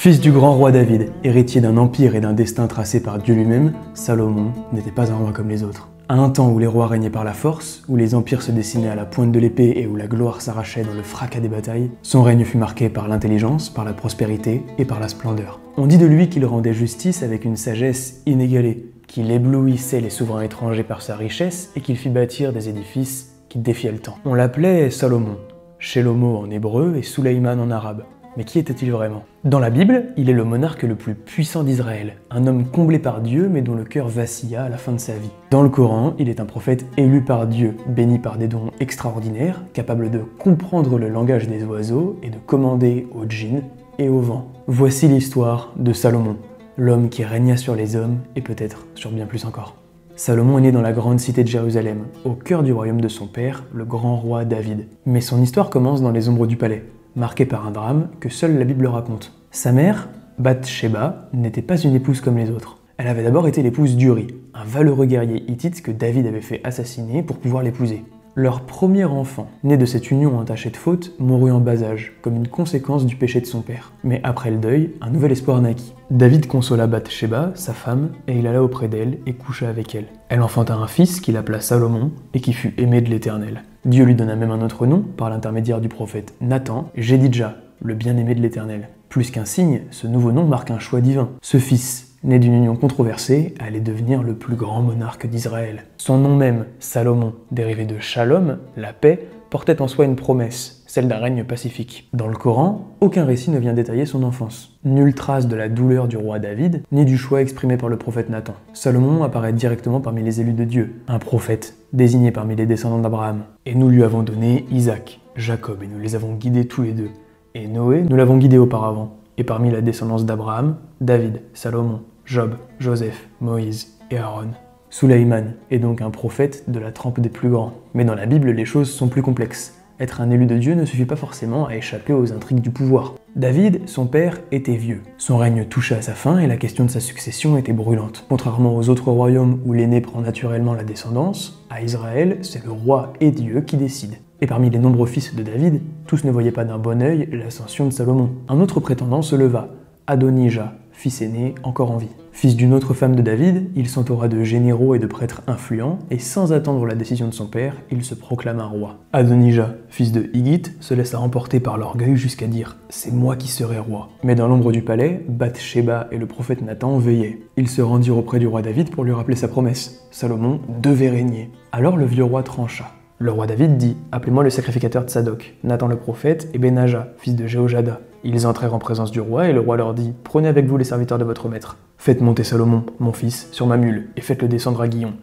Fils du grand roi David, héritier d'un empire et d'un destin tracé par Dieu lui-même, Salomon n'était pas un roi comme les autres. À un temps où les rois régnaient par la force, où les empires se dessinaient à la pointe de l'épée et où la gloire s'arrachait dans le fracas des batailles, son règne fut marqué par l'intelligence, par la prospérité et par la splendeur. On dit de lui qu'il rendait justice avec une sagesse inégalée, qu'il éblouissait les souverains étrangers par sa richesse et qu'il fit bâtir des édifices qui défiaient le temps. On l'appelait Salomon, Shelomo en hébreu et Suleiman en arabe. Mais qui était-il vraiment? Dans la Bible, il est le monarque le plus puissant d'Israël, un homme comblé par Dieu mais dont le cœur vacilla à la fin de sa vie. Dans le Coran, il est un prophète élu par Dieu, béni par des dons extraordinaires, capable de comprendre le langage des oiseaux et de commander aux djinns et au vent. Voici l'histoire de Salomon, l'homme qui régna sur les hommes et peut-être sur bien plus encore. Salomon est né dans la grande cité de Jérusalem, au cœur du royaume de son père, le grand roi David. Mais son histoire commence dans les ombres du palais, marquée par un drame que seule la Bible raconte. Sa mère, Bath-Sheba, n'était pas une épouse comme les autres. Elle avait d'abord été l'épouse d'Uri, un valeureux guerrier hittite que David avait fait assassiner pour pouvoir l'épouser. Leur premier enfant, né de cette union entachée de fautes, mourut en bas âge, comme une conséquence du péché de son père. Mais après le deuil, un nouvel espoir naquit. David consola Bath-Sheba, sa femme, et il alla auprès d'elle et coucha avec elle. Elle enfanta un fils qu'il appela Salomon et qui fut aimé de l'Éternel. Dieu lui donna même un autre nom, par l'intermédiaire du prophète Nathan, Jédidja, le bien-aimé de l'Éternel. Plus qu'un signe, ce nouveau nom marque un choix divin. Ce fils, né d'une union controversée, allait devenir le plus grand monarque d'Israël. Son nom même, Salomon, dérivé de Shalom, la paix, portait en soi une promesse, celle d'un règne pacifique. Dans le Coran, aucun récit ne vient détailler son enfance. Nulle trace de la douleur du roi David, ni du choix exprimé par le prophète Nathan. Salomon apparaît directement parmi les élus de Dieu, un prophète, désigné parmi les descendants d'Abraham. Et nous lui avons donné Isaac, Jacob, et nous les avons guidés tous les deux. Et Noé, nous l'avons guidé auparavant. Et parmi la descendance d'Abraham, David, Salomon, Job, Joseph, Moïse et Aaron. Suleiman est donc un prophète de la trempe des plus grands. Mais dans la Bible, les choses sont plus complexes. Être un élu de Dieu ne suffit pas forcément à échapper aux intrigues du pouvoir. David, son père, était vieux. Son règne touchait à sa fin et la question de sa succession était brûlante. Contrairement aux autres royaumes où l'aîné prend naturellement la descendance, à Israël, c'est le roi et Dieu qui décident. Et parmi les nombreux fils de David, tous ne voyaient pas d'un bon œil l'ascension de Salomon. Un autre prétendant se leva, Adonijah, fils aîné encore en vie. Fils d'une autre femme de David, il s'entoura de généraux et de prêtres influents, et sans attendre la décision de son père, il se proclama roi. Adonijah, fils de Higgith, se laissa emporter par l'orgueil jusqu'à dire « C'est moi qui serai roi ». Mais dans l'ombre du palais, Bath-Sheba et le prophète Nathan veillaient. Ils se rendirent auprès du roi David pour lui rappeler sa promesse. Salomon devait régner. Alors le vieux roi trancha. Le roi David dit « Appelez-moi le sacrificateur Tsadok, Nathan le prophète et Benaja, fils de Jéhojada. » Ils entrèrent en présence du roi et le roi leur dit « Prenez avec vous les serviteurs de votre maître. Faites monter Salomon, mon fils, sur ma mule et faites-le descendre à Guillon.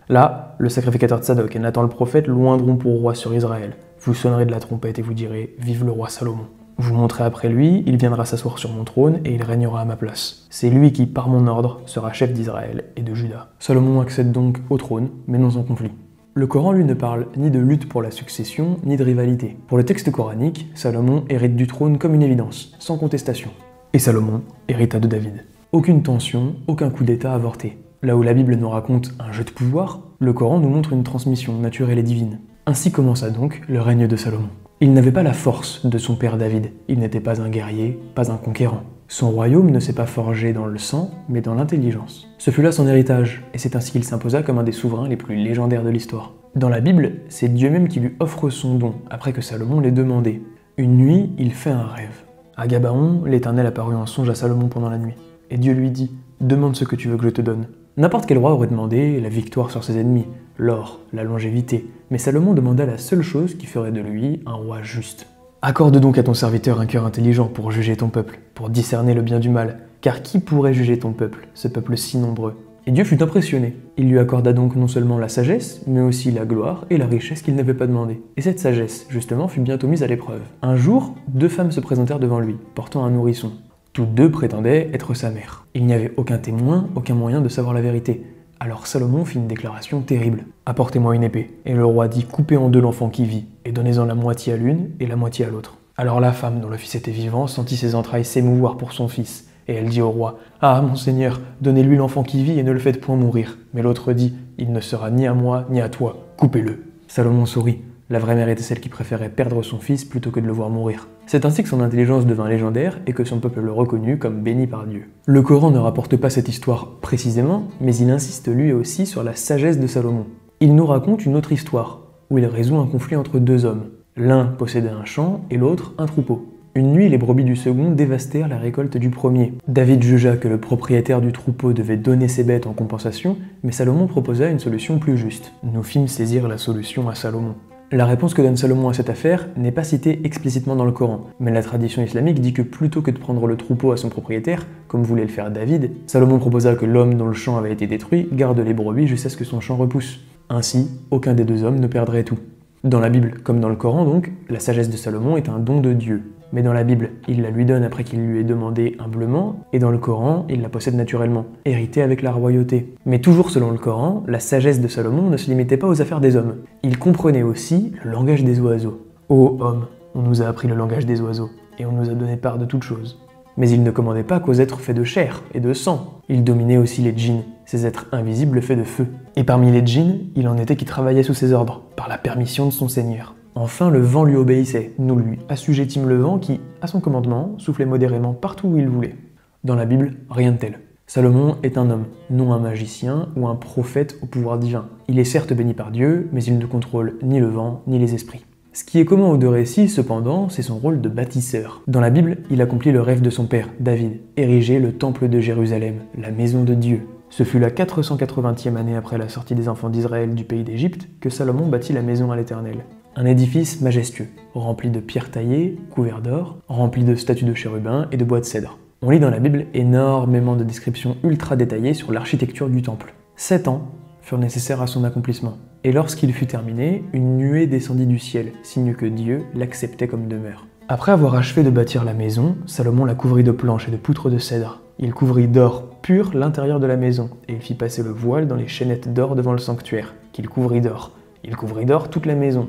Là, le sacrificateur Tsadok et Nathan le prophète l'oindront pour roi sur Israël. Vous sonnerez de la trompette et vous direz « Vive le roi Salomon ». Vous monterez après lui, il viendra s'asseoir sur mon trône et il régnera à ma place. C'est lui qui, par mon ordre, sera chef d'Israël et de Juda. Salomon accède donc au trône, mais non sans conflit. Le Coran, lui, ne parle ni de lutte pour la succession, ni de rivalité. Pour le texte coranique, Salomon hérite du trône comme une évidence, sans contestation. Et Salomon hérita de David. Aucune tension, aucun coup d'état avorté. Là où la Bible nous raconte un jeu de pouvoir, le Coran nous montre une transmission naturelle et divine. Ainsi commença donc le règne de Salomon. Il n'avait pas la force de son père David, il n'était pas un guerrier, pas un conquérant. Son royaume ne s'est pas forgé dans le sang, mais dans l'intelligence. Ce fut là son héritage, et c'est ainsi qu'il s'imposa comme un des souverains les plus légendaires de l'histoire. Dans la Bible, c'est Dieu même qui lui offre son don, après que Salomon l'ait demandé. Une nuit, il fait un rêve. À Gabaon, l'Éternel apparut en songe à Salomon pendant la nuit, et Dieu lui dit « Demande ce que tu veux que je te donne ». N'importe quel roi aurait demandé la victoire sur ses ennemis, l'or, la longévité, mais Salomon demanda la seule chose qui ferait de lui un roi juste. Accorde donc à ton serviteur un cœur intelligent pour juger ton peuple, pour discerner le bien du mal, car qui pourrait juger ton peuple, ce peuple si nombreux? Et Dieu fut impressionné. Il lui accorda donc non seulement la sagesse, mais aussi la gloire et la richesse qu'il n'avait pas demandé. Et cette sagesse, justement, fut bientôt mise à l'épreuve. Un jour, deux femmes se présentèrent devant lui, portant un nourrisson. Toutes deux prétendaient être sa mère. Il n'y avait aucun témoin, aucun moyen de savoir la vérité. Alors Salomon fit une déclaration terrible. « Apportez-moi une épée. » Et le roi dit « Coupez en deux l'enfant qui vit, et donnez-en la moitié à l'une et la moitié à l'autre. » Alors la femme, dont le fils était vivant, sentit ses entrailles s'émouvoir pour son fils. Et elle dit au roi « Ah, mon seigneur, donnez-lui l'enfant qui vit et ne le faites point mourir. » Mais l'autre dit « Il ne sera ni à moi ni à toi. Coupez-le. » Salomon sourit. La vraie mère était celle qui préférait perdre son fils plutôt que de le voir mourir. C'est ainsi que son intelligence devint légendaire et que son peuple le reconnut comme béni par Dieu. Le Coran ne rapporte pas cette histoire précisément, mais il insiste lui aussi sur la sagesse de Salomon. Il nous raconte une autre histoire, où il résout un conflit entre deux hommes. L'un possédait un champ et l'autre un troupeau. Une nuit, les brebis du second dévastèrent la récolte du premier. David jugea que le propriétaire du troupeau devait donner ses bêtes en compensation, mais Salomon proposa une solution plus juste. Nous fîmes saisir la solution à Salomon. La réponse que donne Salomon à cette affaire n'est pas citée explicitement dans le Coran, mais la tradition islamique dit que plutôt que de prendre le troupeau à son propriétaire, comme voulait le faire David, Salomon proposa que l'homme dont le champ avait été détruit garde les brebis jusqu'à ce que son champ repousse. Ainsi, aucun des deux hommes ne perdrait tout. Dans la Bible, comme dans le Coran donc, la sagesse de Salomon est un don de Dieu. Mais dans la Bible, il la lui donne après qu'il lui ait demandé humblement, et dans le Coran, il la possède naturellement, héritée avec la royauté. Mais toujours selon le Coran, la sagesse de Salomon ne se limitait pas aux affaires des hommes. Il comprenait aussi le langage des oiseaux. Ô homme, on nous a appris le langage des oiseaux, et on nous a donné part de toutes choses. Mais il ne commandait pas qu'aux êtres faits de chair et de sang. Il dominait aussi les djinns, ces êtres invisibles faits de feu. Et parmi les djinns, il en était qui travaillaient sous ses ordres, par la permission de son seigneur. Enfin, le vent lui obéissait. Nous lui assujettîmes le vent qui, à son commandement, soufflait modérément partout où il voulait. Dans la Bible, rien de tel. Salomon est un homme, non un magicien ou un prophète au pouvoir divin. Il est certes béni par Dieu, mais il ne contrôle ni le vent ni les esprits. Ce qui est commun aux deux récits, cependant, c'est son rôle de bâtisseur. Dans la Bible, il accomplit le rêve de son père, David, ériger le temple de Jérusalem, la maison de Dieu. Ce fut la 480e année après la sortie des enfants d'Israël du pays d'Égypte que Salomon bâtit la maison à l'Éternel. Un édifice majestueux, rempli de pierres taillées, couvert d'or, rempli de statues de chérubins et de bois de cèdre. On lit dans la Bible énormément de descriptions ultra détaillées sur l'architecture du temple. 7 ans furent nécessaires à son accomplissement. Et lorsqu'il fut terminé, une nuée descendit du ciel, signe que Dieu l'acceptait comme demeure. Après avoir achevé de bâtir la maison, Salomon la couvrit de planches et de poutres de cèdre. Il couvrit d'or pur l'intérieur de la maison, et il fit passer le voile dans les chaînettes d'or devant le sanctuaire, qu'il couvrit d'or. Il couvrit d'or toute la maison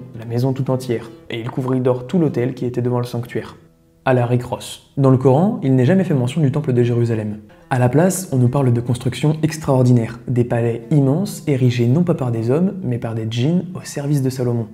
tout entière, et il couvrit d'or tout l'autel qui était devant le sanctuaire. À la Rick Ross. Dans le Coran, il n'est jamais fait mention du temple de Jérusalem. À la place, on nous parle de constructions extraordinaires, des palais immenses érigés non pas par des hommes, mais par des djinns au service de Salomon.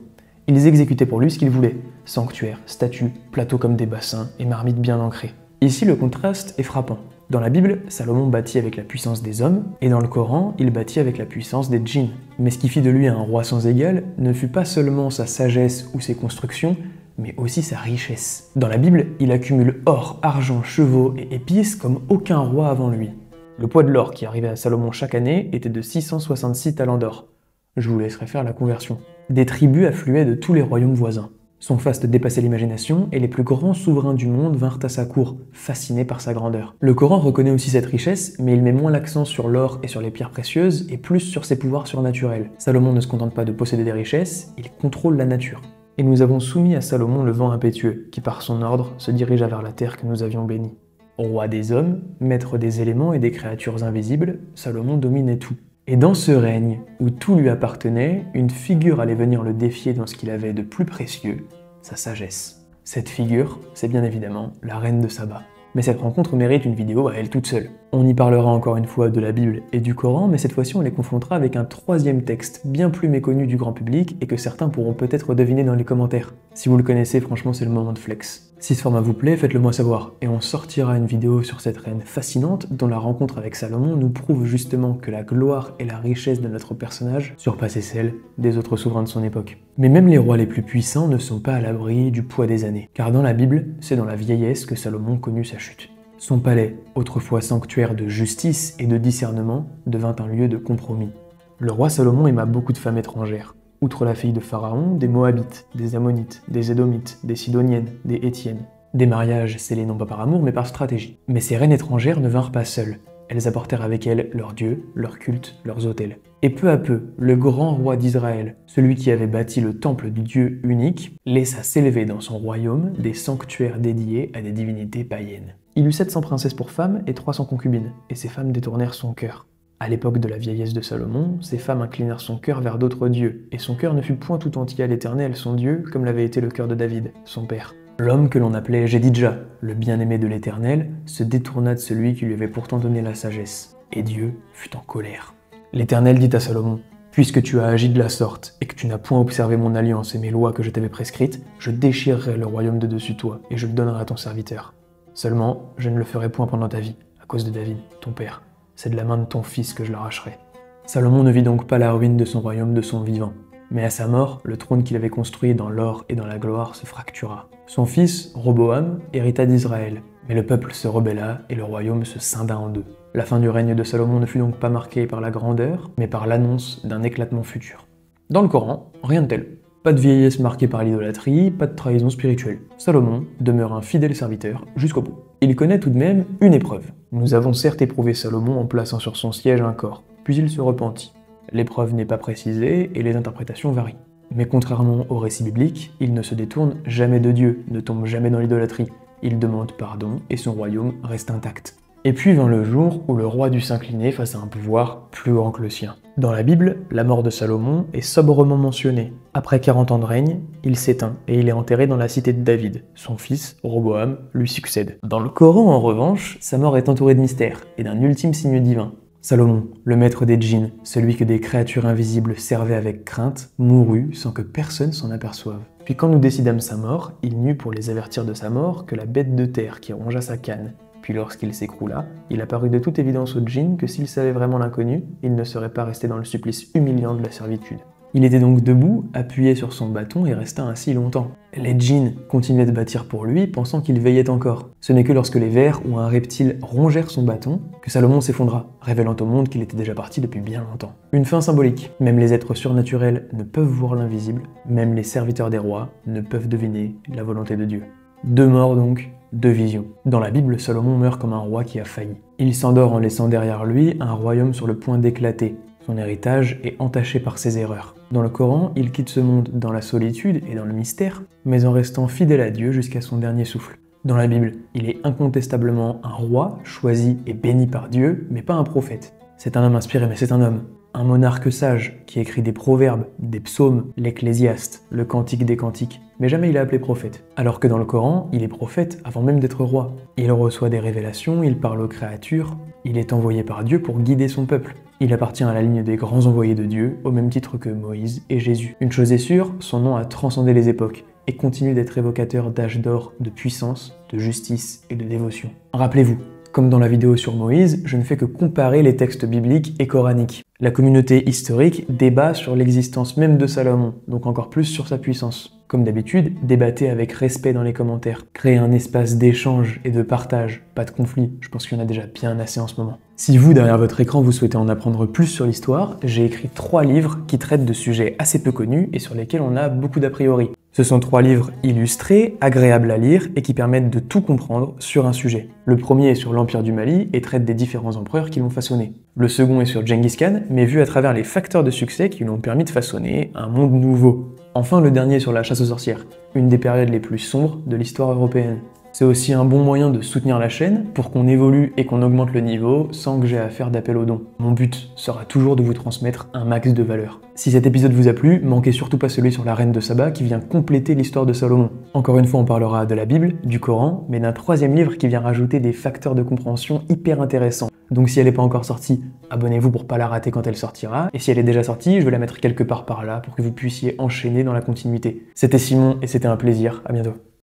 Ils exécutaient pour lui ce qu'il voulait, sanctuaires, statues, plateaux comme des bassins et marmites bien ancrées. Ici, le contraste est frappant. Dans la Bible, Salomon bâtit avec la puissance des hommes, et dans le Coran, il bâtit avec la puissance des djinns. Mais ce qui fit de lui un roi sans égal ne fut pas seulement sa sagesse ou ses constructions, mais aussi sa richesse. Dans la Bible, il accumule or, argent, chevaux et épices comme aucun roi avant lui. Le poids de l'or qui arrivait à Salomon chaque année était de 666 talents d'or. Je vous laisserai faire la conversion. Des tribus affluaient de tous les royaumes voisins. Son faste dépassait l'imagination et les plus grands souverains du monde vinrent à sa cour, fascinés par sa grandeur. Le Coran reconnaît aussi cette richesse, mais il met moins l'accent sur l'or et sur les pierres précieuses et plus sur ses pouvoirs surnaturels. Salomon ne se contente pas de posséder des richesses, il contrôle la nature. Et nous avons soumis à Salomon le vent impétueux, qui par son ordre se dirigea vers la terre que nous avions bénie. Roi des hommes, maître des éléments et des créatures invisibles, Salomon dominait tout. Et dans ce règne, où tout lui appartenait, une figure allait venir le défier dans ce qu'il avait de plus précieux, sa sagesse. Cette figure, c'est bien évidemment la reine de Saba. Mais cette rencontre mérite une vidéo à elle toute seule. On y parlera encore une fois de la Bible et du Coran, mais cette fois-ci on les confrontera avec un troisième texte, bien plus méconnu du grand public et que certains pourront peut-être deviner dans les commentaires. Si vous le connaissez, franchement c'est le moment de flex. Si ce format vous plaît, faites-le moi savoir, et on sortira une vidéo sur cette reine fascinante dont la rencontre avec Salomon nous prouve justement que la gloire et la richesse de notre personnage surpassaient celle des autres souverains de son époque. Mais même les rois les plus puissants ne sont pas à l'abri du poids des années, car dans la Bible, c'est dans la vieillesse que Salomon connut sa chute. Son palais, autrefois sanctuaire de justice et de discernement, devint un lieu de compromis. Le roi Salomon aima beaucoup de femmes étrangères. Outre la fille de Pharaon, des Moabites, des Ammonites, des Édomites, des Sidoniennes, des Hétiennes. Des mariages scellés non pas par amour mais par stratégie. Mais ces reines étrangères ne vinrent pas seules. Elles apportèrent avec elles leurs dieux, leurs cultes, leurs autels. Et peu à peu, le grand roi d'Israël, celui qui avait bâti le temple du Dieu unique, laissa s'élever dans son royaume des sanctuaires dédiés à des divinités païennes. Il eut 700 princesses pour femmes et 300 concubines, et ces femmes détournèrent son cœur. À l'époque de la vieillesse de Salomon, ces femmes inclinèrent son cœur vers d'autres dieux, et son cœur ne fut point tout entier à l'Éternel, son Dieu, comme l'avait été le cœur de David, son père. L'homme que l'on appelait Jédidja, le bien-aimé de l'Éternel, se détourna de celui qui lui avait pourtant donné la sagesse, et Dieu fut en colère. L'Éternel dit à Salomon : « Puisque tu as agi de la sorte, et que tu n'as point observé mon alliance et mes lois que je t'avais prescrites, je déchirerai le royaume de dessus toi, et je le donnerai à ton serviteur. Seulement, je ne le ferai point pendant ta vie, à cause de David, ton père. C'est de la main de ton fils que je l'arracherai. Salomon ne vit donc pas la ruine de son royaume de son vivant. Mais à sa mort, le trône qu'il avait construit dans l'or et dans la gloire se fractura. Son fils, Roboam, hérita d'Israël, mais le peuple se rebella et le royaume se scinda en deux. La fin du règne de Salomon ne fut donc pas marquée par la grandeur, mais par l'annonce d'un éclatement futur. Dans le Coran, rien de tel. Pas de vieillesse marquée par l'idolâtrie, pas de trahison spirituelle. Salomon demeure un fidèle serviteur jusqu'au bout. Il connaît tout de même une épreuve. Nous avons certes éprouvé Salomon en plaçant sur son siège un corps, puis il se repentit. L'épreuve n'est pas précisée et les interprétations varient. Mais contrairement au récit biblique, il ne se détourne jamais de Dieu, ne tombe jamais dans l'idolâtrie. Il demande pardon et son royaume reste intact. Et puis vint le jour où le roi dut s'incliner face à un pouvoir plus grand que le sien. Dans la Bible, la mort de Salomon est sobrement mentionnée. Après 40 ans de règne, il s'éteint et il est enterré dans la cité de David. Son fils, Roboam, lui succède. Dans le Coran, en revanche, sa mort est entourée de mystères et d'un ultime signe divin. Salomon, le maître des djinns, celui que des créatures invisibles servaient avec crainte, mourut sans que personne s'en aperçoive. Puis quand nous décidâmes sa mort, il n'eut pour les avertir de sa mort que la bête de terre qui rongea sa canne. Puis lorsqu'il s'écroula, il apparut de toute évidence aux djinns que s'il savait vraiment l'inconnu, il ne serait pas resté dans le supplice humiliant de la servitude. Il était donc debout, appuyé sur son bâton et resta ainsi longtemps. Les djinns continuaient de bâtir pour lui, pensant qu'il veillait encore. Ce n'est que lorsque les vers ou un reptile rongèrent son bâton que Salomon s'effondra, révélant au monde qu'il était déjà parti depuis bien longtemps. Une fin symbolique. Même les êtres surnaturels ne peuvent voir l'invisible, même les serviteurs des rois ne peuvent deviner la volonté de Dieu. Deux morts donc, deux visions. Dans la Bible, Salomon meurt comme un roi qui a failli. Il s'endort en laissant derrière lui un royaume sur le point d'éclater. Son héritage est entaché par ses erreurs. Dans le Coran, il quitte ce monde dans la solitude et dans le mystère, mais en restant fidèle à Dieu jusqu'à son dernier souffle. Dans la Bible, il est incontestablement un roi, choisi et béni par Dieu, mais pas un prophète. C'est un homme inspiré, mais c'est un homme. Un monarque sage qui écrit des proverbes, des psaumes, l'Ecclésiaste, le Cantique des Cantiques, mais jamais il est appelé prophète. Alors que dans le Coran, il est prophète avant même d'être roi. Il reçoit des révélations, il parle aux créatures, il est envoyé par Dieu pour guider son peuple. Il appartient à la ligne des grands envoyés de Dieu, au même titre que Moïse et Jésus. Une chose est sûre, son nom a transcendé les époques et continue d'être évocateur d'âge d'or, de puissance, de justice et de dévotion. Rappelez-vous, comme dans la vidéo sur Moïse, je ne fais que comparer les textes bibliques et coraniques. La communauté historique débat sur l'existence même de Salomon, donc encore plus sur sa puissance. Comme d'habitude, débattez avec respect dans les commentaires. Créez un espace d'échange et de partage, pas de conflit. Je pense qu'il y en a déjà bien assez en ce moment. Si vous, derrière votre écran, vous souhaitez en apprendre plus sur l'histoire, j'ai écrit 3 livres qui traitent de sujets assez peu connus et sur lesquels on a beaucoup d'a priori. Ce sont 3 livres illustrés, agréables à lire et qui permettent de tout comprendre sur un sujet. Le premier est sur l'Empire du Mali et traite des différents empereurs qui l'ont façonné. Le second est sur Gengis Khan, mais vu à travers les facteurs de succès qui lui ont permis de façonner un monde nouveau. Enfin, le dernier sur la chasse aux sorcières, une des périodes les plus sombres de l'histoire européenne. C'est aussi un bon moyen de soutenir la chaîne pour qu'on évolue et qu'on augmente le niveau sans que j'ai à faire d'appel aux dons. Mon but sera toujours de vous transmettre un max de valeur. Si cet épisode vous a plu, manquez surtout pas celui sur la reine de Saba qui vient compléter l'histoire de Salomon. Encore une fois, on parlera de la Bible, du Coran, mais d'un 3e livre qui vient rajouter des facteurs de compréhension hyper intéressants. Donc si elle n'est pas encore sortie, abonnez-vous pour pas la rater quand elle sortira, et si elle est déjà sortie, je vais la mettre quelque part par là pour que vous puissiez enchaîner dans la continuité. C'était Simon et c'était un plaisir, à bientôt.